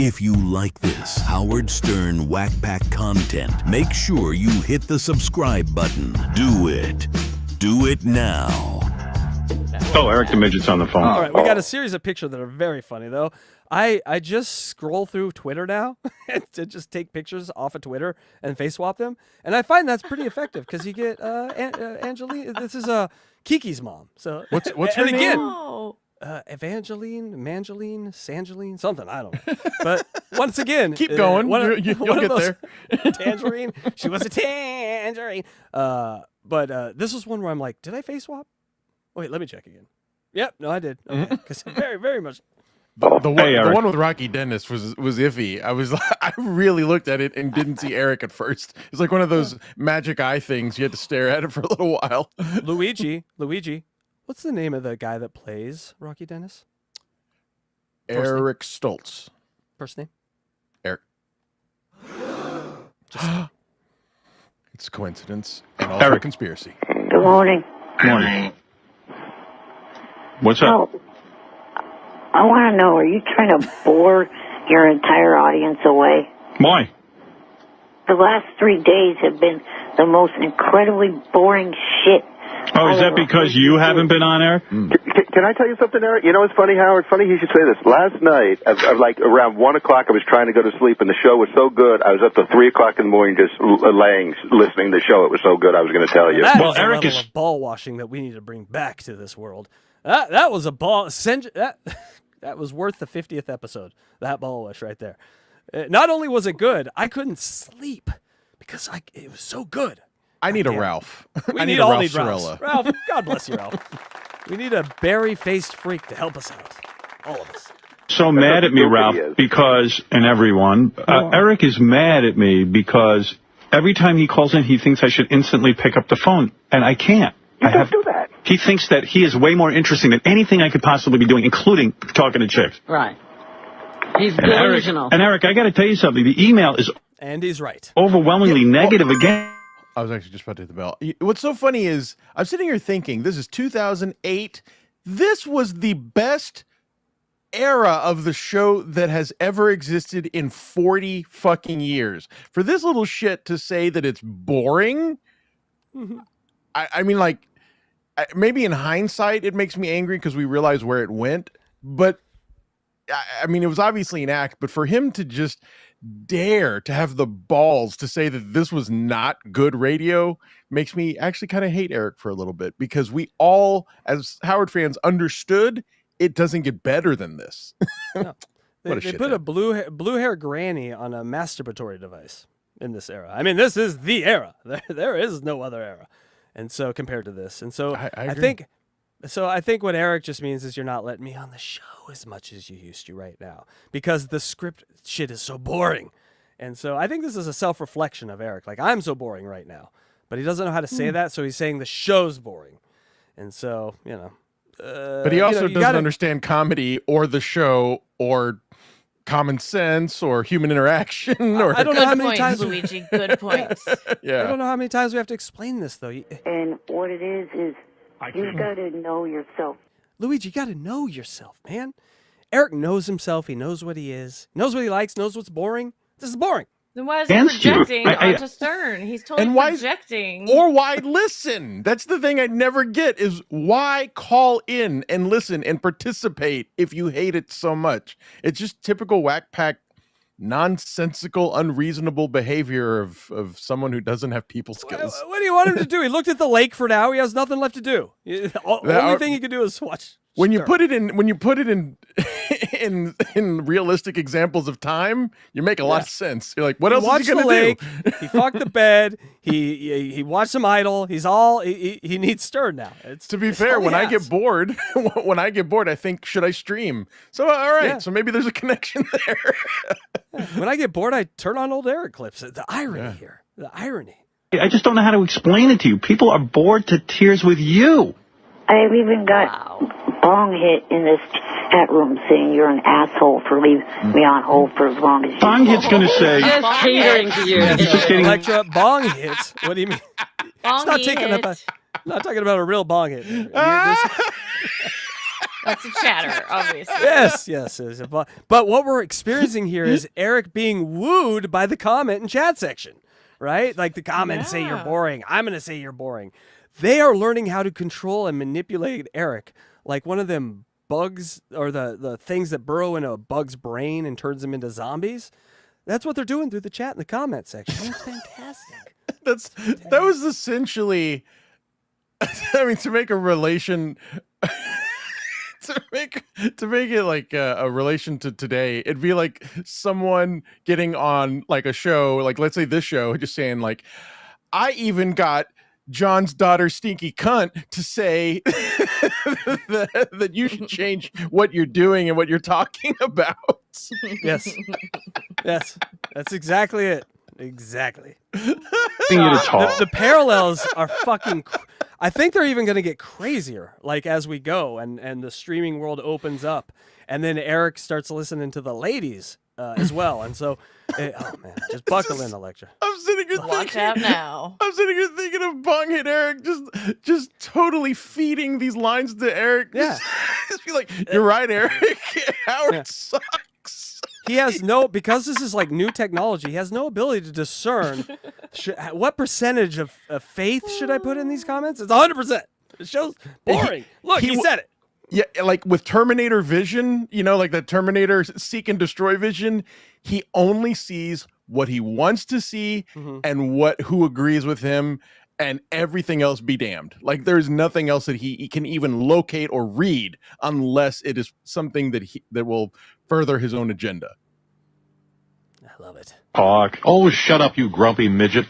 If you like this Howard Stern Whack Pack content, make sure you hit the subscribe button. Do it. Do it now. Oh, Eric the Midget's on the phone. All right, we got a series of pictures that are very funny, though. I just scroll through Twitter now to just take pictures off of Twitter and face swap them, and I find that's pretty effective because you get Angeline. This is Kiki's mom. So what's her name? Oh. Evangeline, Mangeline, Sangeline, something, I don't know. But once again, Keep going. You'll get there. Tangerine. She was a tangerine. But this was one where I'm like, did I face swap? Wait, let me check again. Yep, no, I did. Okay, because very, very much. The one with Rocky Dennis was iffy. I really looked at it and didn't see Eric at first. It's like one of those magic eye things. You had to stare at it for a little while. Luigi. What's the name of the guy that plays Rocky Dennis? Eric Stoltz. First name? Eric. It's a coincidence and also a conspiracy. Good morning. Morning. What's up? Oh, I want to know, are you trying to bore your entire audience away? Why? The last 3 days have been the most incredibly boring shit. Oh, is that because you haven't been on, Eric? Can I tell you something, Eric? You know what's funny, Howard? Funny you should say this. Last night, like around 1 o'clock, I was trying to go to sleep, and the show was so good, I was up to 3 o'clock in the morning just laying, listening to the show. It was so good, I was going to tell you. Well, Eric is of ball washing that we need to bring back to this world. That was a ball. That was worth the 50th episode. That ball wash right there. Not only was it good, I couldn't sleep because it was so good. I need a Ralph. We need Ralph Cirella. Ralph, God bless you, Ralph. We need a berry-faced freak to help us out. All of us. So mad at me, Ralph, because, and everyone, Eric is mad at me because every time he calls in, he thinks I should instantly pick up the phone, and I can't. You don't do that. He thinks that he is way more interesting than anything I could possibly be doing, including talking to chicks. Right. He's delusional. Eric, I got to tell you something. The email is and he's right. Overwhelmingly negative again. I was actually just about to hit the bell. What's so funny is I'm sitting here thinking, this is 2008. This was the best era of the show that has ever existed in 40 fucking years. For this little shit to say that it's boring, I mean, like, maybe in hindsight, it makes me angry because we realize where it went. But, I mean, it was obviously an act. But for him to just dare to have the balls to say that this was not good radio makes me actually kind of hate Eric for a little bit. Because we all, as Howard fans, understood it doesn't get better than this. No. They put a blue hair granny on a masturbatory device in this era. I mean, this is the era. There is no other era. And so compared to this, and so I think what Eric just means is you're not letting me on the show as much as you used to right now because the script shit is so boring. And so I think this is a self-reflection of Eric. Like, I'm so boring right now, but he doesn't know how to say that, so he's saying the show's boring. And so, you know. But he also doesn't understand comedy or the show or common sense or human interaction. Or I don't know how many times, Luigi. Good points. Yeah. I don't know how many times we have to explain this, though. And what it is you got to know yourself. Luigi, you got to know yourself, man. Eric knows himself. He knows what he is. Knows what he likes. Knows what's boring. This is boring. Then why is he projecting onto Stern? He's totally projecting. Or why listen? That's the thing I never get is why call in and listen and participate if you hate it so much. It's just typical whack pack, nonsensical, unreasonable behavior of someone who doesn't have people skills. What do you want him to do? He looked at the lake for now. He has nothing left to do. The only thing he can do is watch. When you put it in in realistic examples of time, you make a lot of sense. You're like, what else is he gonna do? He fucked the bed. He watched some Idol. He needs Stern now. To be fair, when I get bored, I think, should I stream? So all right, so maybe there's a connection there. When I get bored, I turn on old Eric clips. The irony here. The irony. I just don't know how to explain it to you. People are bored to tears with you. I've even got Bong Hit in this chat room saying you're an asshole for leaving me on hold for as long as you. Bong Hit's going to say, just catering to you. He's just getting Electra Bong Hit. What do you mean? Bong not talking about a real Bong Hit. That's a chatter, obviously. Yes. But what we're experiencing here is Eric being wooed by the comment and chat section, right? Like the comments say you're boring. I'm going to say you're boring. They are learning how to control and manipulate Eric like one of them bugs or the things that burrow in a bug's brain and turns them into zombies. That's what they're doing through the chat and the comment section. That's fantastic. That was essentially, I mean, to make a relation, to make it like a relation to today, it'd be like someone getting on like a show, like let's say this show, just saying like, I even got John's daughter Stinky Cunt to say that you should change what you're doing and what you're talking about. Yes, that's exactly it. Exactly. The parallels are fucking. I think they're even going to get crazier, like as we go, and the streaming world opens up, and then Eric starts listening to the ladies as well, and so, oh man, just buckle in, Electra. I'm sitting here Watch out now. I'm sitting here thinking of Bonghead Eric just totally feeding these lines to Eric. Yeah, just be like, you're right, Eric. Howard sucks. He has because this is like new technology, he has no ability to discern what percentage of faith should I put in these comments. It's 100%. It shows boring. Look, he said it. Yeah, like with Terminator vision, like the Terminator seek and destroy vision, he only sees what he wants to see and who agrees with him, and everything else be damned. Like there's nothing else that he can even locate or read unless it is something that will further his own agenda. I love it. Talk. Always shut up, you grumpy midget.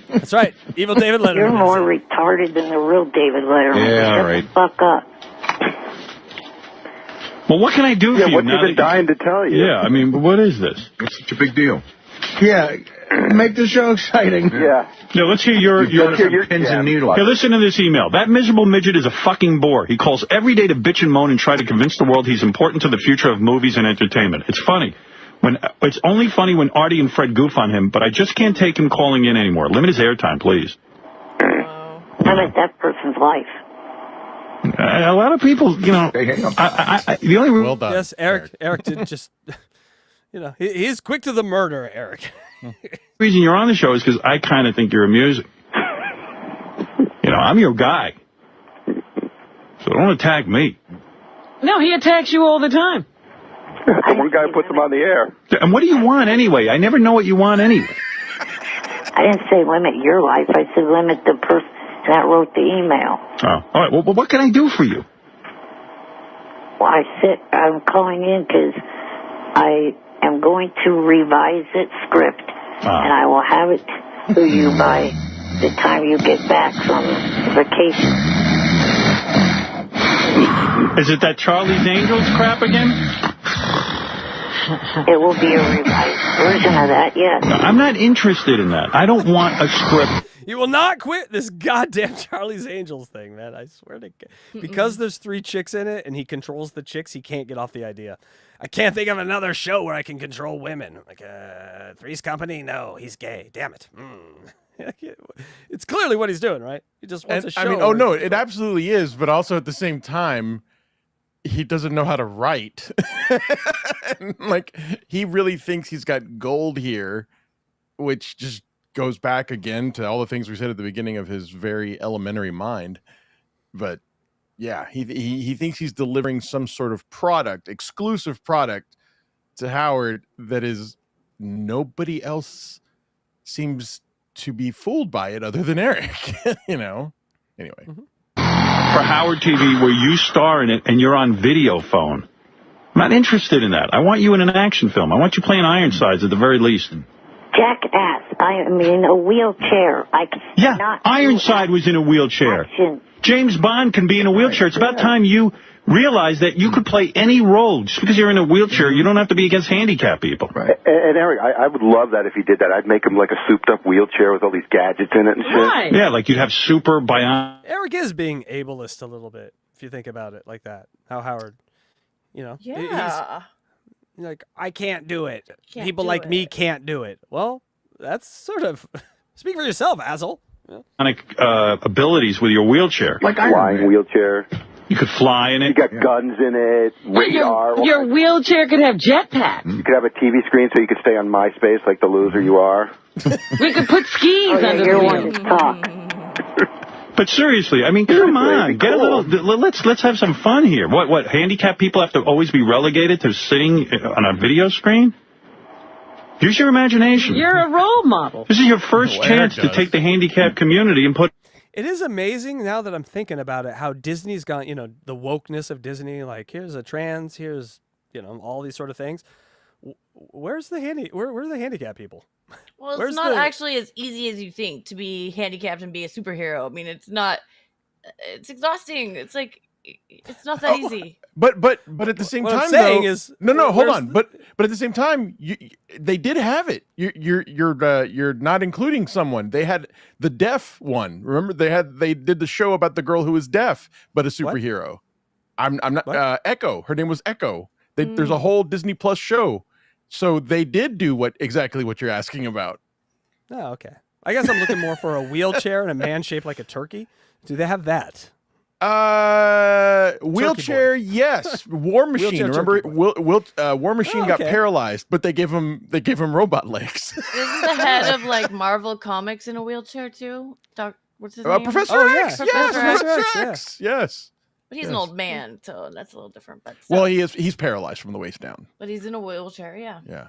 That's right. Evil David Letterman. You're more retarded than the real David Letterman. Yeah, Shut right. the fuck up. Well, what can I do for you? What you've been dying to tell you. Yeah, I mean, what is this? What's such a big deal? Yeah, make the show exciting. Yeah. Yeah, let's hear your pins and needles. Here, listen to this email. That miserable midget is a fucking bore. He calls every day to bitch and moan and try to convince the world he's important to the future of movies and entertainment. It's funny. It's only funny when Artie and Fred goof on him, but I just can't take him calling in anymore. Limit his airtime, please. Limit that person's life. A lot of people, the only well done. Yes, Eric did just, he's quick to the murder, Eric. The reason you're on the show is because I kind of think you're amusing. I'm your guy. So don't attack me. No, he attacks you all the time. One guy puts him on the air. And what do you want anyway? I never know what you want anyway. I didn't say limit your life. I said limit the person that wrote the email. Oh, all right. Well, what can I do for you? Well, I'm calling in because I am going to revise its script, and I will have it to you by the time you get back from vacation. Is it that Charlie's Angels crap again? It will be a revised version of that, yes. No, I'm not interested in that. I don't want a script. You will not quit this goddamn Charlie's Angels thing, man. I swear to God. Because there's 3 chicks in it and he controls the chicks, he can't get off the idea. I can't think of another show where I can control women. Like, Three's Company? No, he's gay. Damn it. It's clearly what he's doing, right? He just wants a show. I mean, no, it absolutely is. But also at the same time, he doesn't know how to write. Like, he really thinks he's got gold here, which just goes back again to all the things we said at the beginning of his very elementary mind. But yeah, he thinks he's delivering some sort of exclusive product to Howard that is nobody else seems to be fooled by it other than Eric, Anyway. For Howard TV, where you star in it and you're on video phone. I'm not interested in that. I want you in an action film. I want you playing Ironsides at the very least. Jackass. I am in a wheelchair. Ironside was in a wheelchair. Action. James Bond can be in a wheelchair. It's about time you realize that you could play any role. Just because you're in a wheelchair, you don't have to be against handicapped people. Right. And Eric, I would love that if he did that. I'd make him like a souped-up wheelchair with all these gadgets in it and shit. Right. Yeah, like you'd have super bionic. Eric is being ableist a little bit, if you think about it like that. How Howard, Yeah. He's like, I can't do it. People like me can't do it. Well, that's sort of... Speak for yourself, asshole. Abilities with your wheelchair. Like flying wheelchair. You could fly in it. You got guns in it, radar. Your wheelchair could have jetpacks. You could have a TV screen so you could stay on MySpace like the loser you are. We could put skis under the wheel. But seriously, I mean, come on, get a little. Let's have some fun here. What? Handicapped people have to always be relegated to sitting on a video screen? Use your imagination. You're a role model. This is your first chance to take the handicapped community and put. It is amazing now that I'm thinking about it, how Disney's gone, the wokeness of Disney, like here's a trans, here's, all these sort of things. Where's the where are the handicapped people? Well, it's not actually as easy as you think to be handicapped and be a superhero. I mean, it's exhausting. It's like, it's not that easy. But at the same time, hold on. But at the same time, they did have it. You're not including someone. They had the deaf one. Remember, they did the show about the girl who was deaf but a superhero. What? I'm not Echo. Her name was Echo. There's a whole Disney Plus show. So they did do exactly what you're asking about. Oh, okay. I guess I'm looking more for a wheelchair and a man shaped like a turkey. Do they have that? Wheelchair, yes. War Machine. Remember, War Machine got paralyzed, but they gave him robot legs. Isn't the head of like Marvel Comics in a wheelchair too? What's his name? Professor X. Professor X. Yes. But he's an old man, so that's a little different. But well, he's paralyzed from the waist down. But he's in a wheelchair, yeah. Yeah.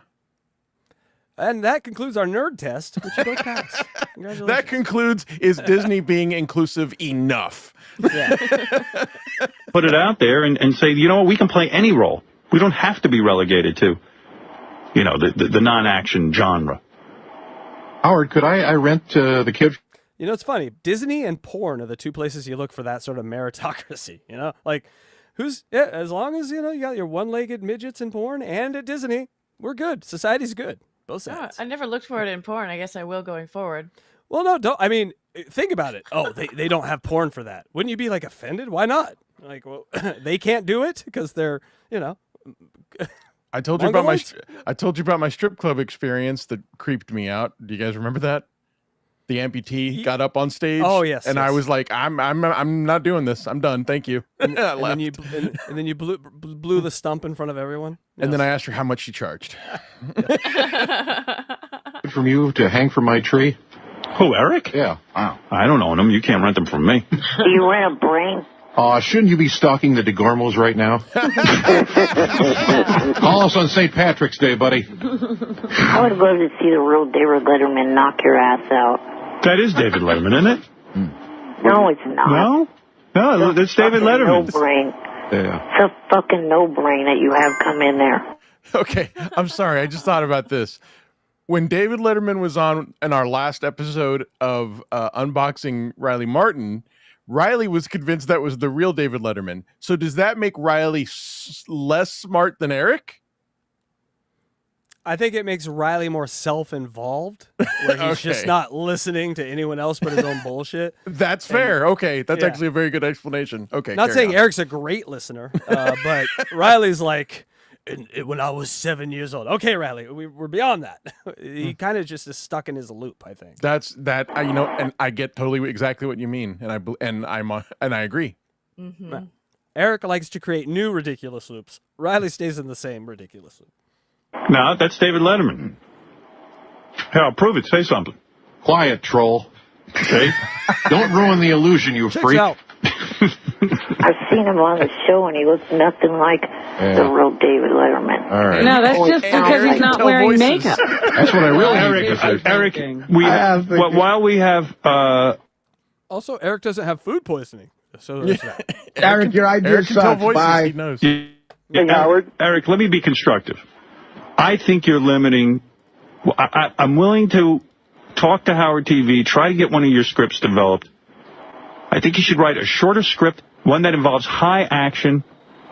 And that concludes our nerd test, which you both passed. Congratulations. That concludes, is Disney being inclusive enough? Yeah. Put it out there and say, we can play any role. We don't have to be relegated to, the non-action genre. Howard, could I rent the kid? It's funny. Disney and porn are the two places you look for that sort of meritocracy. Like, as long as, you got your one-legged midgets in porn and at Disney, we're good. Society's good. Both sides. I never looked for it in porn. I guess I will going forward. Well, no, don't. I mean, think about it. Oh, they don't have porn for that. Wouldn't you be like offended? Why not? Like, well, they can't do it because they're, I told you about my strip club experience that creeped me out. Do you guys remember that? The amputee got up on stage. Oh yes, and I was like, I'm not doing this. I'm done. Thank you. And then you blew the stump in front of everyone. And then I asked her how much she charged. From you to hang from my tree. Who, Eric? Yeah. Wow. I don't own them. You can't rent them from me. Do you rent a brain? Shouldn't you be stalking the DeGormos right now? Call us on St. Patrick's Day, buddy. I would love to see the real David Letterman knock your ass out. That is David Letterman, isn't it? No, it's not. No, that's David Letterman. No brain. Yeah. It's a fucking no brain that you have come in there. Okay, I'm sorry. I just thought about this. When David Letterman was on in our last episode of Unboxing Riley Martin, Riley was convinced that was the real David Letterman. So does that make Riley less smart than Eric? I think it makes Riley more self-involved, where he's just not listening to anyone else but his own bullshit. That's fair. Okay, that's actually a very good explanation. Okay, not saying Eric's a great listener, but Riley's like, when I was 7 years old. Okay, Riley, we're beyond that. He kind of just is stuck in his loop, I think. And I get totally exactly what you mean, and I agree. Mm-hmm. Eric likes to create new ridiculous loops. Riley stays in the same ridiculous loop. No, that's David Letterman. Here, I'll prove it. Say something. Quiet, troll. Okay? Don't ruin the illusion, you freak. I've seen him on the show, and he looks nothing like the real David Letterman. All right. No, that's just because he's not wearing makeup. That's what I really Eric, while we have... Also, Eric doesn't have food poisoning. So there's that. Eric, your idea sucks. Bye. He knows. Hey, Howard. Eric, let me be constructive. I think you're limiting... I'm willing to talk to Howard TV, try to get one of your scripts developed. I think you should write a shorter script, one that involves high action,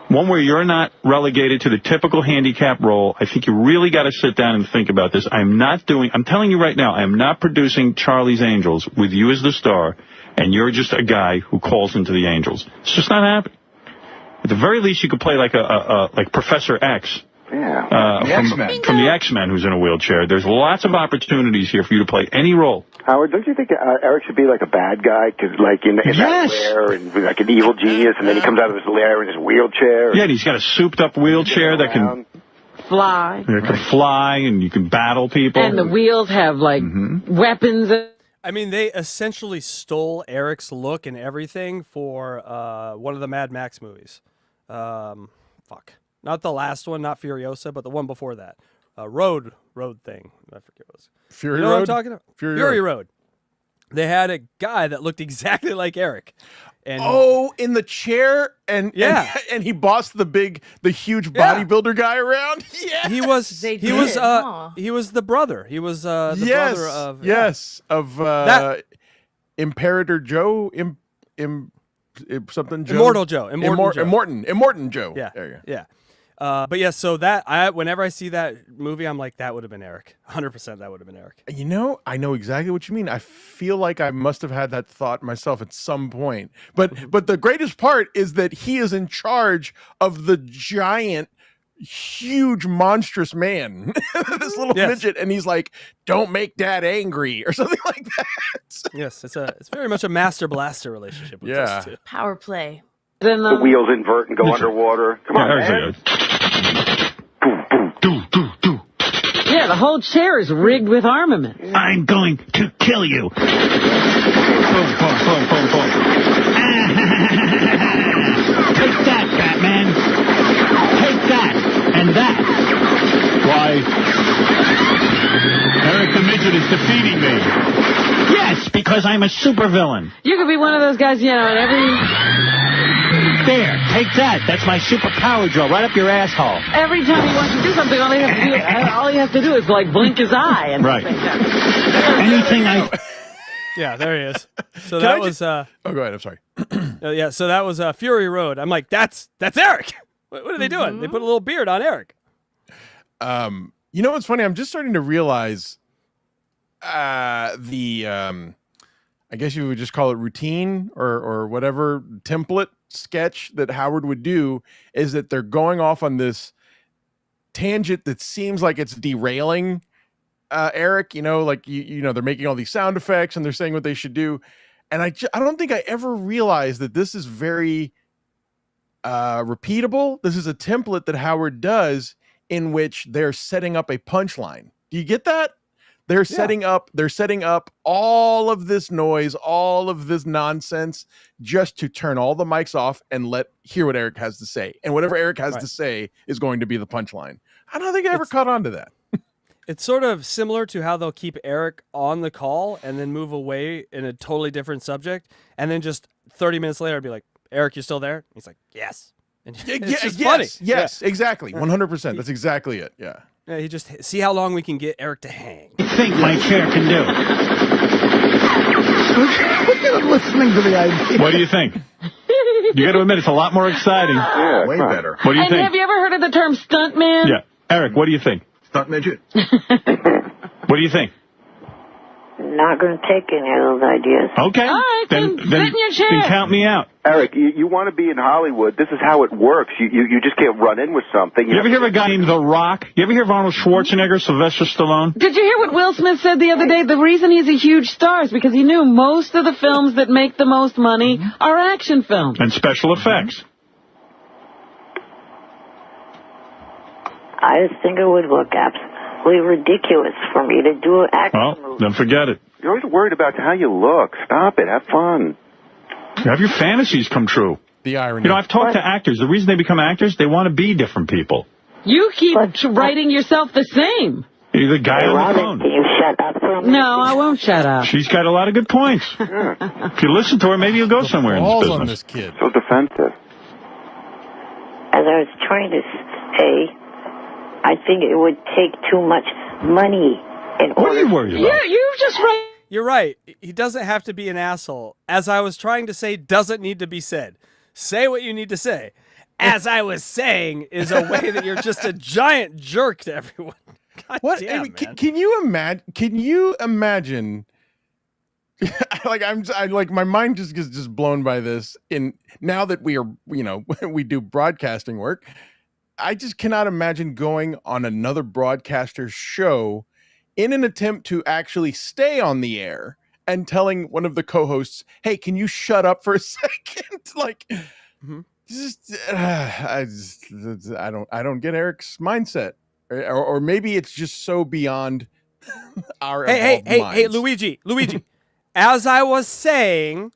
one where you're not relegated to the typical handicap role. I think you really got to sit down and think about this. I'm telling you right now, I am not producing Charlie's Angels with you as the star, and you're just a guy who calls into the Angels. It's just not happening. At the very least, you could play like like Professor X from the X-Men, who's in a wheelchair. There's lots of opportunities here for you to play any role. Howard, don't you think Eric should be like a bad guy? Because like in that lair and like an evil genius, and then he comes out of his lair in his wheelchair. Yeah, and he's got a souped-up wheelchair that can fly. It can fly, and you can battle people. And the wheels have like weapons. I mean, they essentially stole Eric's look and everything for one of the Mad Max movies. Not the last one, not Furiosa, but the one before that. Road thing. I forget what it was. Fury you know Road? What I'm talking about? Fury Road. They had a guy that looked exactly like Eric. And in the chair, and he bossed the huge bodybuilder guy around. Yeah, he was the brother. He was the brother of Imperator Joe, something Joe, Immortal Joe, Immortan Joe. Yeah, there you go. Yeah. But yeah, so that whenever I see that movie, I'm like, that would have been Eric. 100% that would have been Eric. You know, I know exactly what you mean. I feel like I must have had that thought myself at some point. But the greatest part is that he is in charge of the giant, huge, monstrous man, this little midget, and he's like, "Don't make Dad angry," or something like that. Yes, it's very much a master blaster relationship with those two. Power play. Then the wheels invert and go underwater. Come on, man. Yeah, the whole chair is rigged with armament. I'm going to kill you. Boom, boom, boom, boom, boom. Take that, Batman. Take that and that. Why? Eric the Midget is defeating me. Yes, because I'm a supervillain. You could be one of those guys, you know, in every... There, take that. That's my superpower drill right up your asshole. Every time he wants to do something, all he has to do is like blink his eye. And right. Anything I... Yeah, there he is. So that was... oh, go ahead. I'm sorry. Yeah, so that was Fury Road. I'm like, that's Eric. What are they doing? They put a little beard on Eric. You know what's funny? I'm just starting to realize I guess you would just call it routine or whatever template sketch that Howard would do is that they're going off on this tangent that seems like it's derailing Eric, you know, like, you know, they're making all these sound effects and they're saying what they should do. And I don't think I ever realized that this is very repeatable. This is a template that Howard does in which they're setting up a punchline. Do you get that? They're setting up all of this noise, all of this nonsense just to turn all the mics off and hear what Eric has to say. And whatever Eric has to say is going to be the punchline. I don't think I ever caught on to that. It's sort of similar to how they'll keep Eric on the call and then move away in a totally different subject. And then just 30 minutes later, I'd be like, Eric, you still there? He's like, yes. And it's just funny. Yes, exactly. 100%. That's exactly it. Yeah. Yeah, he just see how long we can get Eric to hang. I think my chair can do. Listening to the idea. What do you think? You got to admit, it's a lot more exciting. Yeah, way better. What do you think? Have you ever heard of the term stuntman? Yeah. Eric, what do you think? Stunt midget. What do you think? Not going to take any of those ideas. Okay. All right, then sit in your chair. Then count me out. Eric, you want to be in Hollywood. This is how it works. You just can't run in with something. You ever hear of a guy named The Rock? You ever hear of Arnold Schwarzenegger, Sylvester Stallone? Did you hear what Will Smith said the other day? The reason he's a huge star is because he knew most of the films that make the most money are action films. And special effects. I just think it would look absolutely ridiculous for me to do an action movie. Then forget it. You're always worried about how you look. Stop it. Have fun. Have your fantasies come true. The irony. You know, I've talked to actors. The reason they become actors, they want to be different people. You keep writing yourself the same. You're the guy on the phone. Can you shut up for a minute? No, I won't shut up. She's got a lot of good points. If you listen to her, maybe you'll go somewhere in this business. On this kid. So defensive. As I was trying to say, I think it would take too much money in order. What are you worried about? You just write. You're right. He doesn't have to be an asshole. As I was trying to say, doesn't need to be said. Say what you need to say. As I was saying is a way that you're just a giant jerk to everyone. God damn, man. Can you imagine? Can you imagine? Like my mind just gets just blown by this. Now that we are, you know, we do broadcasting work. I just cannot imagine going on another broadcaster's show in an attempt to actually stay on the air and telling one of the co-hosts, "Hey, can you shut up for a second?" Like, I don't get Eric's mindset, or maybe it's just so beyond our. Hey, Luigi. As I was saying,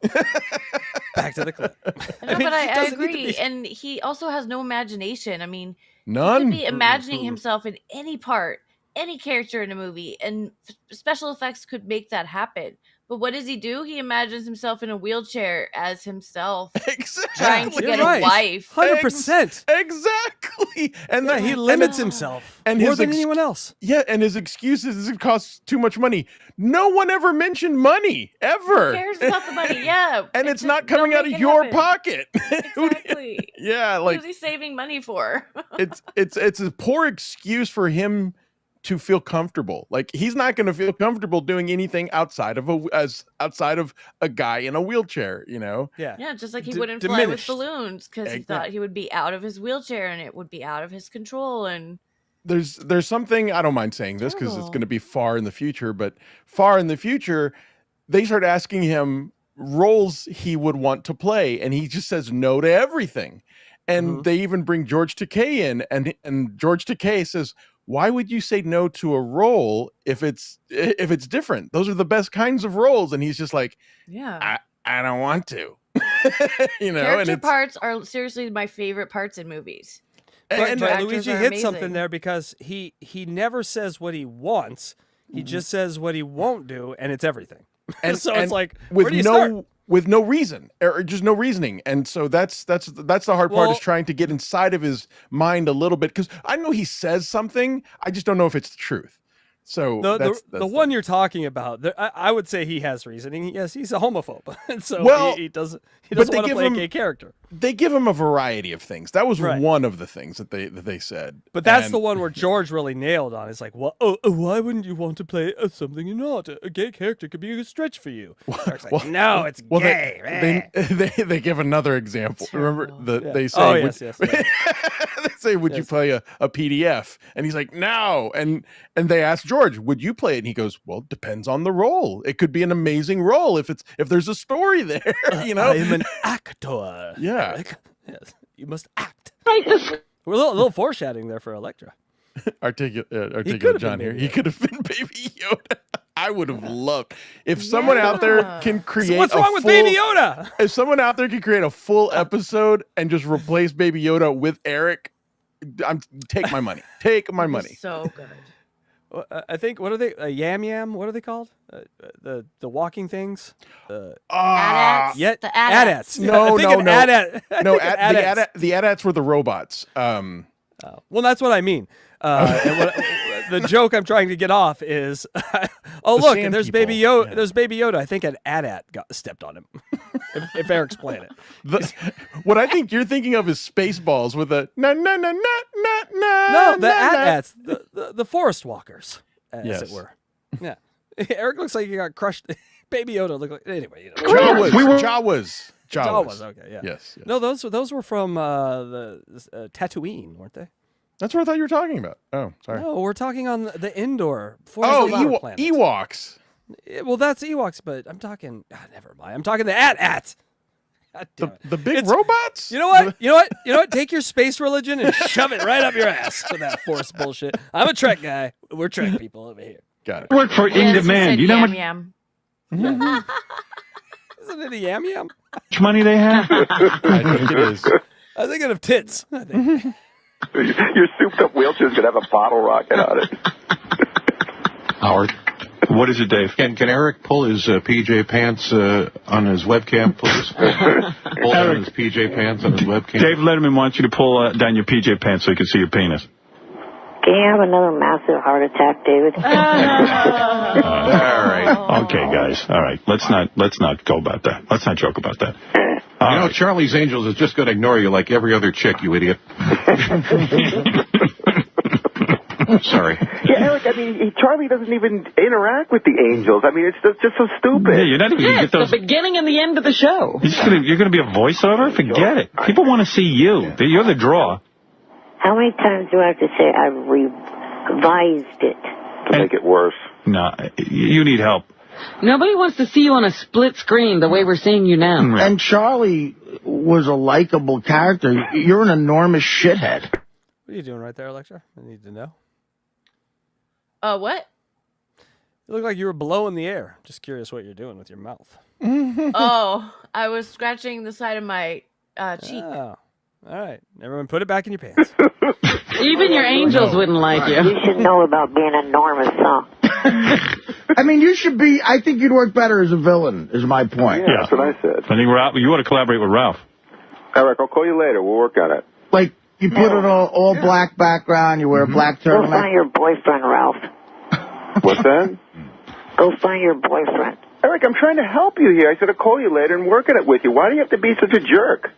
back to the clip. No, but I agree. And he also has no imagination. I mean, none. He could be imagining himself in any part, any character in a movie, and special effects could make that happen. But what does he do? He imagines himself in a wheelchair as himself, trying to get a wife. 100%. Exactly. And he limits himself more than anyone else. Yeah, and his excuse is it costs too much money. No one ever mentioned money, ever. Who cares about the money? Yeah. And it's not coming out of your pocket. Exactly. Yeah, like, what is he saving money for? it's a poor excuse for him to feel comfortable. Like, he's not going to feel comfortable doing anything outside of a guy in a wheelchair, you know? Yeah, just like he wouldn't fly with balloons because he thought he would be out of his wheelchair and it would be out of his control. And there's something, I don't mind saying this because it's going to be far in the future, but far in the future, they start asking him roles he would want to play, and he just says no to everything. And they even bring George Takei in, and George Takei says, "Why would you say no to a role if it's different? Those are the best kinds of roles." And he's just like, I don't want to. You know, character parts are seriously my favorite parts in movies. But Luigi hit something there because he never says what he wants. He just says what he won't do, and it's everything. And so it's like, where do you start? With no reason, or just no reasoning. And so that's the hard part, is trying to get inside of his mind a little bit, because I know he says something, I just don't know if it's the truth. So that's the one you're talking about, I would say he has reasoning. Yes, he's a homophobe, and so he doesn't want to play a gay character. They give him a variety of things. That was one of the things that they said. But that's the one where George really nailed on. It's like, well, why wouldn't you want to play something you're not? A gay character could be a stretch for you. Like, no, it's gay. They give another example. Remember they say, they say, would you play a PDF? And he's like, no. And they ask George, would you play it? And he goes, well, depends on the role. It could be an amazing role if there's a story there. You know, I'm an actor. Yeah. Eric. Yes, you must act. We're a little foreshadowing there for Electra. Articulate John here. He could have been Baby Yoda. I would have loved if someone out there can create. What's wrong with Baby Yoda? If someone out there can create a full episode and just replace Baby Yoda with Eric, take my money. Take my money. So good. I think, what are they? Yam Yam? What are they called? The walking things? AT-ATs? The AT-ATs. No. AT-ATs. The AT-ATs were the robots. Well, that's what I mean. The joke I'm trying to get off is, look, and there's Baby Yoda. Yeah. There's Baby Yoda. I think an AT-AT stepped on him. if Eric's playing it. What I think you're thinking of is Spaceballs with a na. No, the AT-ATs, the forest walkers, as it were. Yeah. Eric looks like he got crushed. Baby Yoda looked like, anyway. You know. Jawas. Okay, yeah. Yes. No, those were from the Tatooine, weren't they? That's what I thought you were talking about. Oh, sorry. No, we're talking on the indoor planet. Ewoks. Well, that's Ewoks, but I'm talking. Never mind. I'm talking the AT-ATs. The big robots. You know what? Take your space religion and shove it right up your ass with that Force bullshit. I'm a Trek guy. We're Trek people over here. Got it. Work for In Demand. You know how much Yam. Isn't it a Yam Yam? money they have? I think it is. I think of tits. I think. Your souped-up wheelchair's gonna have a bottle rocket on it. Howard. What is it, Dave? Can Eric pull his PJ pants on his webcam, please? Pull down his PJ pants on his webcam. Dave Letterman wants you to pull down your PJ pants so you can see your penis. Can you have another massive heart attack, David? All right. Okay, guys. All right. Let's not go about that. Let's not joke about that. You know, Charlie's Angels is just going to ignore you like every other chick, you idiot. Sorry. Yeah, Eric, I mean, Charlie doesn't even interact with the Angels. I mean, it's just so stupid. Yeah, you're not even going to get those. The beginning and the end of the show. You're going to be a voiceover? Forget it. People want to see you. You're the draw. How many times do I have to say I revised it? To make it worse. No, you need help. Nobody wants to see you on a split screen the way we're seeing you now. And Charlie was a likable character. You're an enormous shithead. What are you doing right there, Electra? I need to know. What? You look like you were blowing the air. Just curious what you're doing with your mouth. Oh, I was scratching the side of my cheek. Oh. All right. Everyone put it back in your pants. Even your angels wouldn't like you. You should know about being enormous, huh? I mean, you should be... I think you'd work better as a villain, is my point. Yeah, that's what I said. I think Ralph, you ought to collaborate with Ralph. Eric, I'll call you later. We'll work on it. Like, you put it all black background, you wear a black Go turtleneck. find your boyfriend, Ralph. What's that? Go find your boyfriend. Eric, I'm trying to help you here. I said I'll call you later and work on it with you. Why do you have to be such a jerk?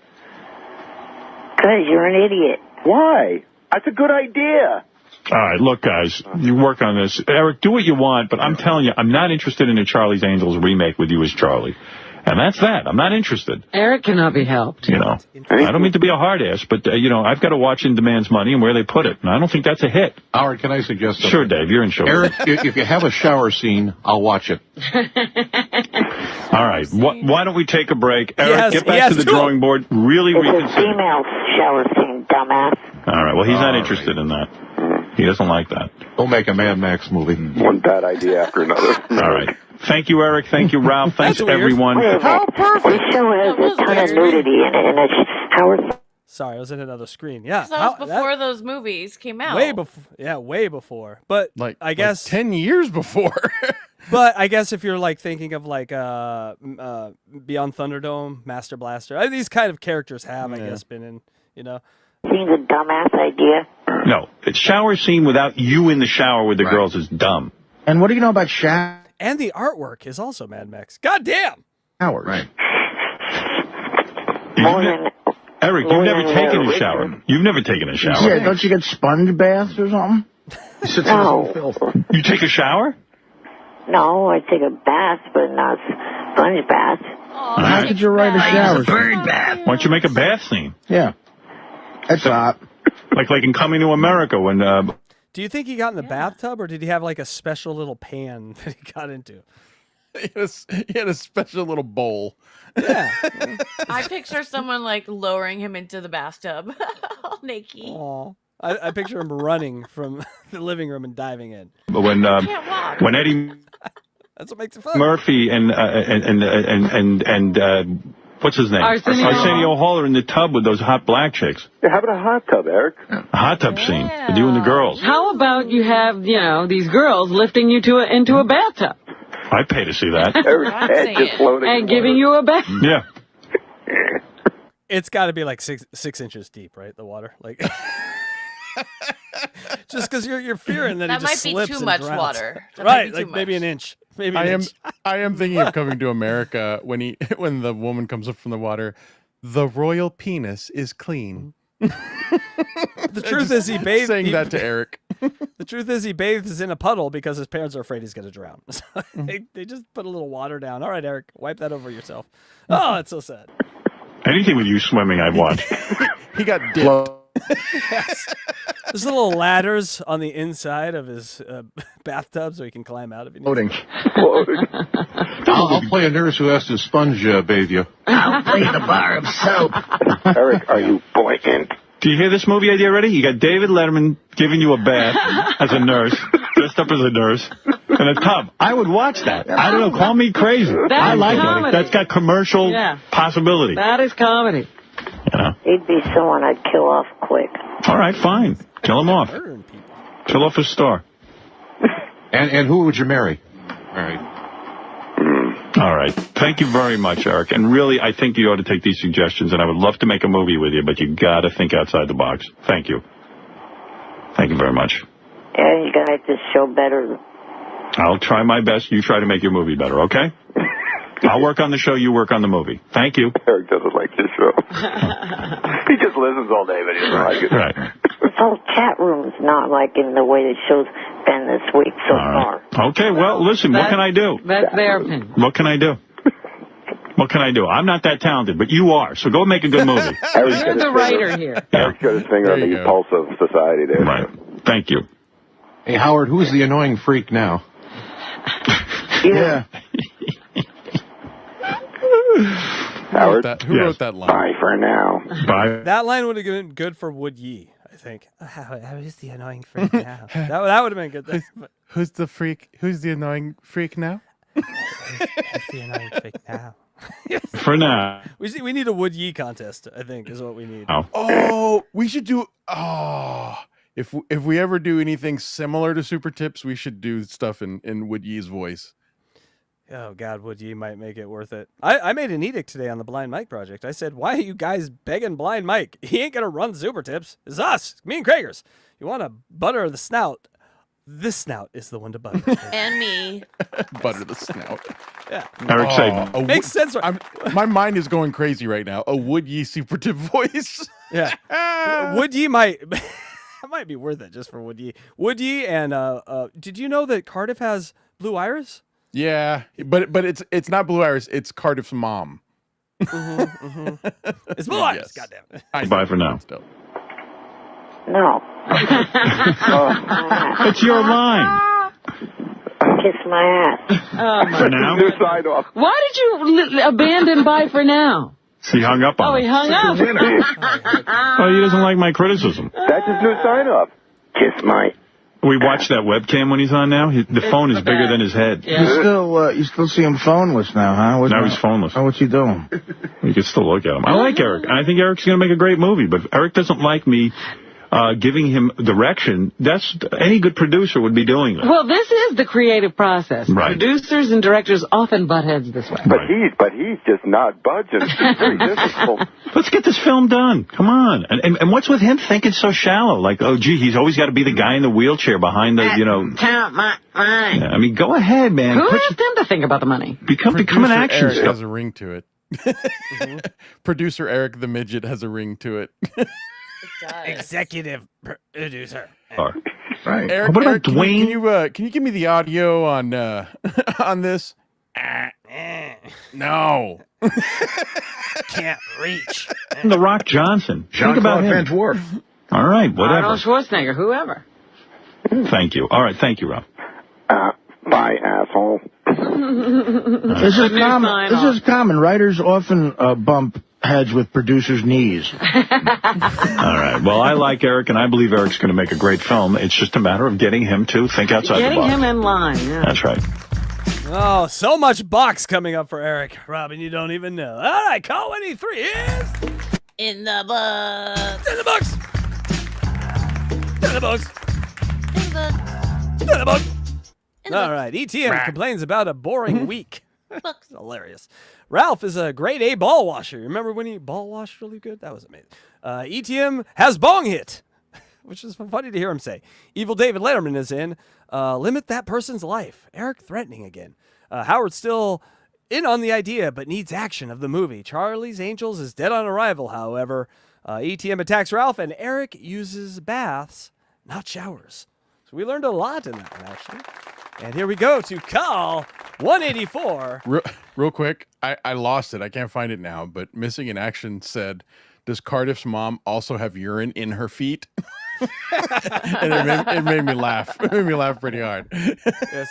Because you're an idiot. Why? That's a good idea. All right, look, guys, you work on this. Eric, do what you want, but I'm telling you, I'm not interested in a Charlie's Angels remake with you as Charlie. And that's that. I'm not interested. Eric cannot be helped. You know, I don't mean to be a hard ass, but, you know, I've got to watch In Demand's Money and where they put it. And I don't think that's a hit. Howard, can I suggest something? Sure, Dave, you're in show. Eric, if you have a shower scene, I'll watch it. All right. Why don't we take a break? Eric, Yes, get back to the drawing board. Really It's a reconsider. female shower scene, dumbass. All right. Well, he's not interested in that. He doesn't like that. We'll make a Mad Max movie. One bad idea after another. All right. Thank you, Eric. Thank you, Ralph. Thanks, everyone. How perfect. This show has a ton of nudity in it, and it's Howard... Sorry, I was in another screen. Yeah. That was before those movies came out. Way before. Yeah, way before. But I guess 10 years before. But I guess if you're like thinking of like Beyond Thunderdome, Master Blaster, these kind of characters have, I guess, been in, you know. Seems a dumbass idea. No, it's shower scene without you in the shower with the girls is dumb. And what do you know about shower? And the artwork is also Mad Max. God damn! Right. Eric, you've never taken a shower. You've never taken a shower. Yeah, don't you get sponge baths or something? No. You take a shower? No, I take a bath, but not sponge bath. How could you write a shower scene? Why don't you make a bath scene? Yeah. That's hot. Like in Coming to America when... Do you think he got in the bathtub, or did he have like a special little pan that he got into? He had a special little bowl. Yeah. I picture someone like lowering him into the bathtub, all naked. Aw. I picture him running from the living room and diving in. But when Eddie That's what makes it fun. Murphy and what's his name? Arsenio Hall are in the tub with those hot black chicks. Yeah, how about a hot tub, Eric? A hot tub scene with you and the girls. How about you have, these girls lifting you into a bathtub? I'd pay to see that. And giving you a bath. Yeah. It's got to be like six inches deep, right? The water, like. Just because you're fearing that it just slips might be too much drowns. water. Right, like maybe an inch. Maybe I am thinking of Coming to America when the woman comes up from the water. The royal penis is clean. The truth is he bathed. Saying that to Eric. The truth is he bathes in a puddle because his parents are afraid he's going to drown. So they just put a little water down. All right, Eric, wipe that over yourself. Oh, that's so sad. Anything with you swimming, I'd watch. He got dipped. Yes. There's little ladders on the inside of his bathtub so he can climb out if he needs to. I'll play a nurse who has to sponge bathe you. I'll play the bar of soap. Eric, are you buoyant? Do you hear this movie idea already? You got David Letterman giving you a bath as a nurse, dressed up as a nurse, in a tub. I would watch that. I don't know. Call me crazy. I like it. That's got commercial possibility. That is comedy. You know? He'd be someone I'd kill off quick. All right, fine. Kill him off. Kill off his star. And who would you marry? All right. All right. Thank you very much, Eric. And really, I think you ought to take these suggestions, and I would love to make a movie with you, but you got to think outside the box. Thank you. Thank you very much. Yeah, you're going to make this show better. I'll try my best. You try to make your movie better, okay? I'll work on the show. You work on the movie. Thank you. Eric doesn't like this show. He just listens all day, but he doesn't like it. Right. This whole chat room's not like in the way the show's been this week so far. Okay, well, listen, what can I do? That's their opinion. What can I do? What can I do? I'm not that talented, but you are. So go make a good movie. You're the writer here. Eric's got his finger on the pulse of society there. Right. Thank you. Hey, Howard, who's the annoying freak now? Yeah. Howard? Who wrote that line? Bye for now. Bye. That line would have been good for Wood Yee, I think. How is the annoying freak now? that would have been good. Who's the freak? Who's the annoying freak now? Who's the annoying freak now? For now. We need a Wood Yee contest, I think, is what we need. Oh, we should do. Oh, if we ever do anything similar to Super Tips, we should do stuff in Wood Yee's voice. Oh, God, Wood Yee might make it worth it. I made an edict today on the Blind Mike project. I said, why are you guys begging Blind Mike? He ain't going to run Super Tips. It's us, me and Kragers. You want to butter the snout? This snout is the one to butter. And me. Butter the snout. Yeah. Eric Saban. Makes sense. My mind is going crazy right now. A Wood Yee Super Tip voice. Yeah. Wood Yee might... That might be worth it just for Wood Yee. Wood Yee and... did you know that Cardiff has Blue Iris? Yeah, but it's not Blue Iris. It's Cardiff's mom. It's Blue Iris. Goddamn it. Bye for now. No. It's your line. Kiss my ass. For now? Why did you abandon Bye for now? He hung up on he hung up. Oh, he doesn't like my criticism. That's his new sign-off. Kiss my... We watch that webcam when he's on now. The phone is bigger than his head. Yeah. You still see him phoneless now, huh? Now he's phoneless. Oh, what's he doing? You can still look at him. I like Eric. I think Eric's going to make a great movie, but Eric doesn't like me giving him direction. That's any good producer would be doing that. Well, this is the creative process. Right. Producers and directors often butt heads this way. But he's just not budging. It's very difficult. Let's get this film done. Come on. And what's with him thinking so shallow? Like, oh, gee, he's always got to be the guy in the wheelchair behind the, Count my money. Yeah, I mean, go ahead, man. Who asked him to think about the money? Become an action Eric star. has a ring to it. Producer Eric the Midget has a ring to it. Executive producer. Right. Eric, what about Eric, Dwayne? Can you give me the audio on on this? No. Can't reach. The Rock Johnson. Think about him. Dwarf. All right, whatever. Arnold Schwarzenegger, whoever. Thank you. All right, thank you, Rob. Bye, asshole. This is common. Writers often bump heads with producers' knees. All right. Well, I like Eric, and I believe Eric's going to make a great film. It's just a matter of getting him to think outside the box. Getting him in line, yeah. That's right. Oh, so much box coming up for Eric. Robin, you don't even know. All right, call 183 is... In the books. In the books. In the books. In the In the books. In the All books. right, ETM complains about a boring week. Books. Hilarious. Ralph is a grade A ball washer. Remember when he ball washed really good? That was amazing. ETM has bong hit, which is funny to hear him say. Evil David Letterman is in. Limit that person's life. Eric threatening again. Howard's still in on the idea, but needs action of the movie. Charlie's Angels is dead on arrival, however. ETM attacks Ralph, and Eric uses baths, not showers. So we learned a lot in that one, actually. And here we go to call 184. Real quick, I lost it. I can't find it now, but Missing in Action said, does Cardiff's mom also have urine in her feet? And it made me laugh. It made me laugh pretty hard. Yes.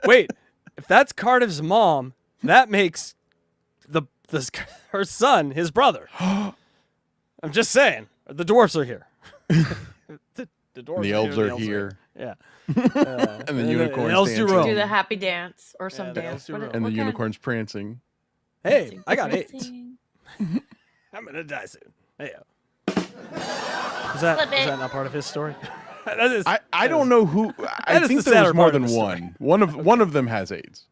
Wait, if that's Cardiff's mom, that makes her son his brother. I'm just saying. The dwarfs are here. The dwarves the elves are here. Yeah. And the unicorns elves dancing. Do the happy dance or some dance. And the unicorns prancing. Hey, I got AIDS. I'm going to die soon. Hey, is that not part of his story? I don't know who. I think there was more than one. One of them has AIDS.